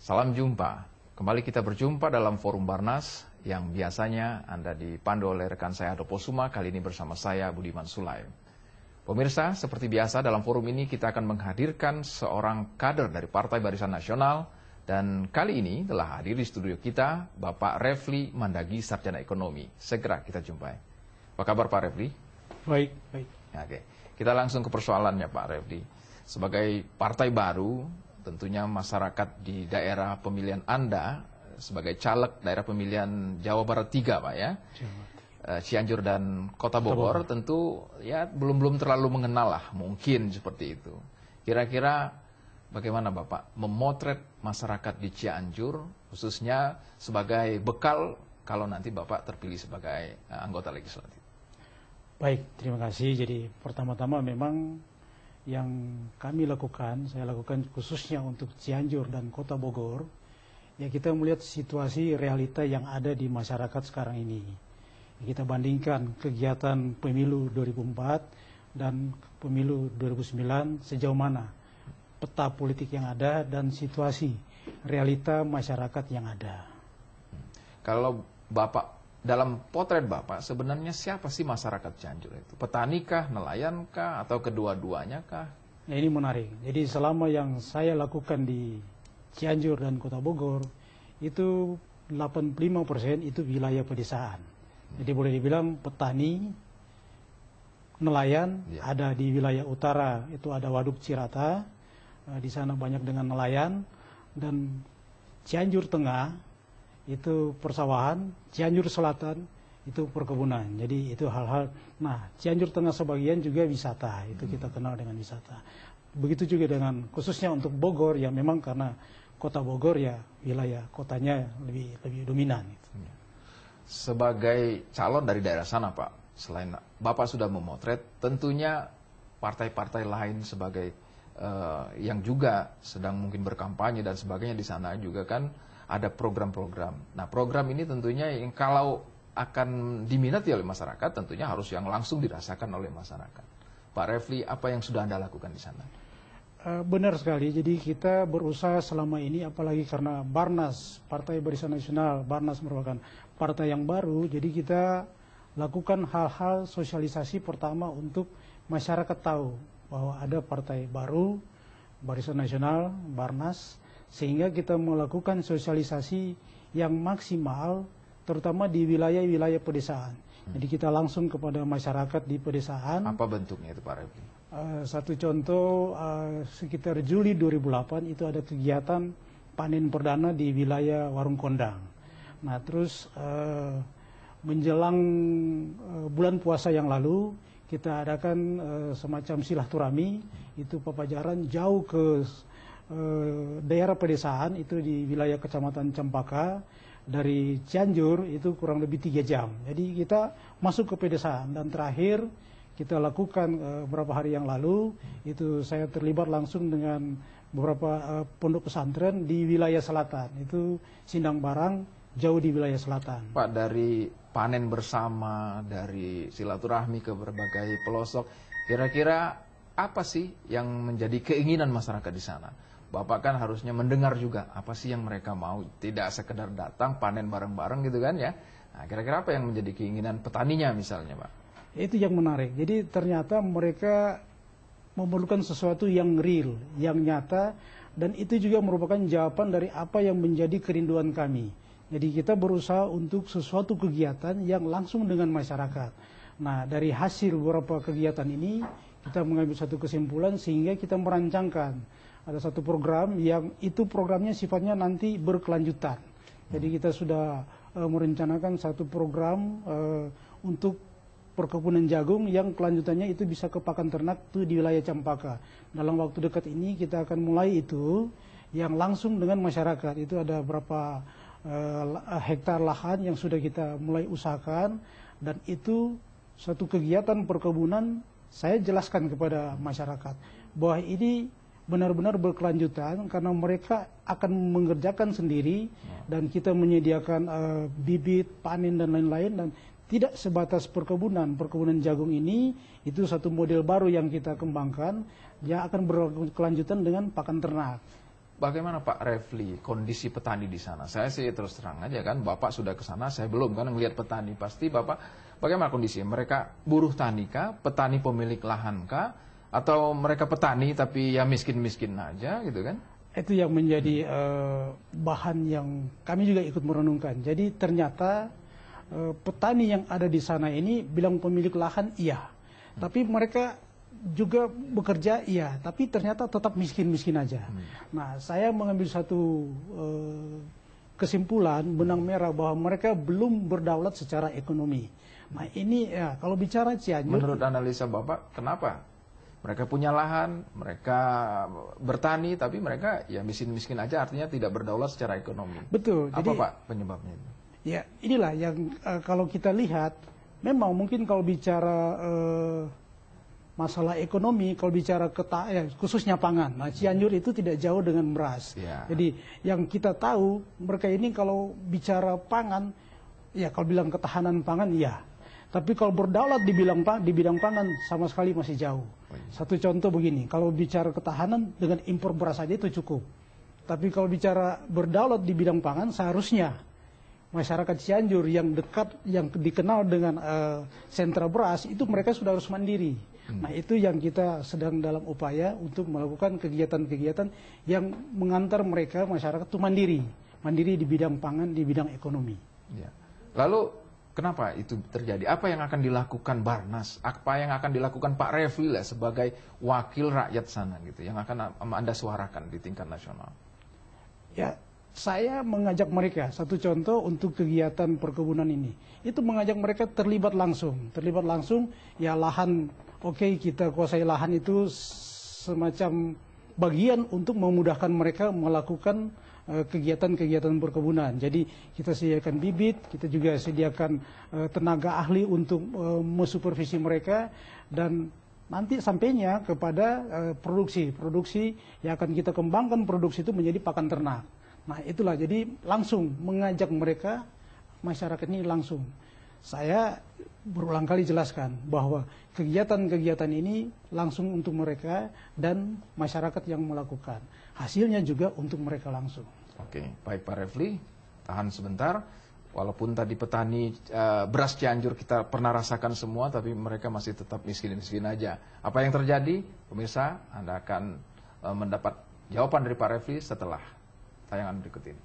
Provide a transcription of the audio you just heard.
Salam jumpa. Kembali kita berjumpa dalam Forum Barnas yang biasanya Anda dipandu oleh rekan saya Ado Posuma, kali ini bersama saya Budiman Sulaim. Pemirsa, seperti biasa dalam forum ini kita akan menghadirkan seorang kader dari Partai Barisan Nasional dan kali ini telah hadir di studio kita Bapak Refli Mandagi, Sarjana Ekonomi. Segera kita jumpai. Apa kabar Pak Refli? Baik, baik. Oke, kita langsung ke persoalannya Pak Refli. Sebagai partai baru, tentunya masyarakat di daerah pemilihan Anda sebagai caleg daerah pemilihan Jawa Barat 3 Pak ya, Cianjur dan Kota Bogor, tentu ya belum terlalu mengenal lah, mungkin seperti itu. Kira-kira bagaimana Bapak memotret masyarakat di Cianjur khususnya sebagai bekal kalau nanti Bapak terpilih sebagai anggota legislatif? Baik, terima kasih. Jadi pertama-tama memang yang kami lakukan, saya lakukan khususnya untuk Cianjur dan Kota Bogor, ya kita melihat situasi realita yang ada di masyarakat sekarang ini. Kita bandingkan kegiatan pemilu 2004 dan pemilu 2009 sejauh mana peta politik yang ada dan situasi realita masyarakat yang ada. Kalau Bapak, dalam potret Bapak, sebenarnya siapa sih masyarakat Cianjur itu? Petani kah, nelayan kah, atau kedua-duanya kah? Nah, ini menarik. Jadi selama yang saya lakukan di Cianjur dan Kota Bogor, itu 85% itu wilayah pedesaan. Jadi boleh dibilang petani, nelayan, ada di wilayah utara, itu ada Waduk Cirata, di sana banyak dengan nelayan, dan Cianjur Tengah, itu persawahan, Cianjur Selatan itu perkebunan. Jadi itu hal-hal. Nah, Cianjur Tengah sebagian juga wisata, itu kita kenal dengan wisata. Begitu juga dengan khususnya untuk Bogor ya, memang karena Kota Bogor ya wilayah kotanya lebih dominan. Sebagai calon dari daerah sana Pak, selain Bapak sudah memotret, tentunya partai-partai lain sebagai yang juga sedang mungkin berkampanye dan sebagainya di sana juga kan ada program-program. Nah, program ini tentunya yang kalau akan diminati oleh masyarakat, tentunya harus yang langsung dirasakan oleh masyarakat. Pak Refli, apa yang sudah Anda lakukan di sana? Benar sekali. Jadi kita berusaha selama ini, apalagi karena Barnas, Partai Barisan Nasional, Barnas merupakan partai yang baru, jadi kita lakukan hal-hal sosialisasi pertama untuk masyarakat tahu bahwa ada partai baru, Barisan Nasional, Barnas, sehingga kita melakukan sosialisasi yang maksimal terutama di wilayah-wilayah pedesaan. Jadi kita langsung kepada masyarakat di pedesaan. Apa bentuknya itu Pak Refli? Satu contoh, sekitar Juli 2008 itu ada kegiatan panen perdana di wilayah Warung Kondang. Nah terus menjelang bulan puasa yang lalu kita adakan semacam silaturahmi, itu papajaran jauh ke daerah pedesaan, itu di wilayah Kecamatan Cempaka, dari Cianjur itu kurang lebih 3 jam. Jadi kita masuk ke pedesaan, dan terakhir kita lakukan beberapa hari yang lalu, itu saya terlibat langsung dengan beberapa pondok pesantren di wilayah selatan, itu Sindang Barang, jauh di wilayah selatan. Pak, dari panen bersama, dari silaturahmi ke berbagai pelosok, kira-kira apa sih yang menjadi keinginan masyarakat di sana? Bapak kan harusnya mendengar juga apa sih yang mereka mau, tidak sekedar datang panen bareng-bareng gitu kan ya. Nah, kira-kira apa yang menjadi keinginan petaninya misalnya Pak? Itu yang menarik. Jadi ternyata mereka memerlukan sesuatu yang real, yang nyata, dan itu juga merupakan jawaban dari apa yang menjadi kerinduan kami. Jadi kita berusaha untuk sesuatu kegiatan yang langsung dengan masyarakat. Nah, dari hasil beberapa kegiatan ini kita mengambil satu kesimpulan sehingga kita merancangkan ada satu program yang itu programnya sifatnya nanti berkelanjutan. Jadi kita sudah merencanakan satu program untuk perkebunan jagung yang kelanjutannya itu bisa ke pakan ternak itu di wilayah Cempaka. Dalam waktu dekat ini kita akan mulai itu yang langsung dengan masyarakat. Itu ada berapa hektar lahan yang sudah kita mulai usahakan, dan itu satu kegiatan perkebunan. Saya jelaskan kepada masyarakat bahwa ini benar-benar berkelanjutan karena mereka akan mengerjakan sendiri, dan kita menyediakan bibit, panen dan lain-lain, dan tidak sebatas perkebunan. Perkebunan jagung ini itu satu model baru yang kita kembangkan, yang akan berkelanjutan dengan pakan ternak. bagaimana Pak Refli kondisi petani di sana? Saya sih terus terang aja kan, Bapak sudah ke sana, saya belum kan ngelihat petani. Pasti Bapak, bagaimana kondisinya? Mereka buruh tani kah? Petani pemilik lahan kah? Atau mereka petani tapi ya miskin-miskin aja gitu kan? Itu yang menjadi bahan yang kami juga ikut merenungkan. Jadi ternyata petani yang ada di sana ini bilang pemilik lahan iya, tapi mereka juga bekerja iya, tapi ternyata tetap miskin-miskin aja. Nah, saya mengambil satu kesimpulan benang merah bahwa mereka belum berdaulat secara ekonomi. Nah, ini ya kalau bicara Cianjur, menurut analisa Bapak, kenapa? Mereka punya lahan, mereka bertani, tapi mereka ya miskin-miskin aja, artinya tidak berdaulat secara ekonomi. Betul. Apa jadi, Pak penyebabnya itu? Ya, inilah yang kalau kita lihat, memang mungkin kalau bicara masalah ekonomi, kalau bicara khususnya pangan, nah Cianjur itu tidak jauh dengan beras. Ya. Jadi yang kita tahu, mereka ini kalau bicara pangan, ya kalau bilang ketahanan pangan, iya. Tapi kalau berdaulat di bidang pangan sama sekali masih jauh. Satu contoh begini, kalau bicara ketahanan dengan impor beras saja itu cukup. Tapi kalau bicara berdaulat di bidang pangan, seharusnya masyarakat Cianjur yang dekat, yang dikenal dengan sentra beras, itu mereka sudah harus mandiri. Nah, itu yang kita sedang dalam upaya untuk melakukan kegiatan-kegiatan yang mengantar mereka, masyarakat itu mandiri. Mandiri di bidang pangan, di bidang ekonomi. Ya. Lalu, kenapa itu terjadi? Apa yang akan dilakukan Barnas? Apa yang akan dilakukan Pak Refli lah sebagai wakil rakyat sana gitu, yang akan Anda suarakan di tingkat nasional? Ya, saya mengajak mereka, satu contoh untuk kegiatan perkebunan ini, itu mengajak mereka terlibat langsung, ya lahan, oke, kita kuasai lahan itu semacam bagian untuk memudahkan mereka melakukan kegiatan-kegiatan perkebunan. Jadi kita sediakan bibit, kita juga sediakan tenaga ahli untuk mensupervisi mereka, dan nanti sampainya kepada produksi yang akan kita kembangkan, produksi itu menjadi pakan ternak. Nah, itulah, jadi langsung mengajak mereka, masyarakat ini langsung. Saya berulang kali jelaskan bahwa kegiatan-kegiatan ini langsung untuk mereka dan masyarakat yang melakukan. Hasilnya juga untuk mereka langsung. Oke, baik Pak Refli, tahan sebentar. Walaupun tadi petani beras Cianjur kita pernah rasakan semua, tapi mereka masih tetap miskin-miskin aja. Apa yang terjadi? Pemirsa, Anda akan mendapat jawaban dari Pak Refli setelah tayangan berikut ini.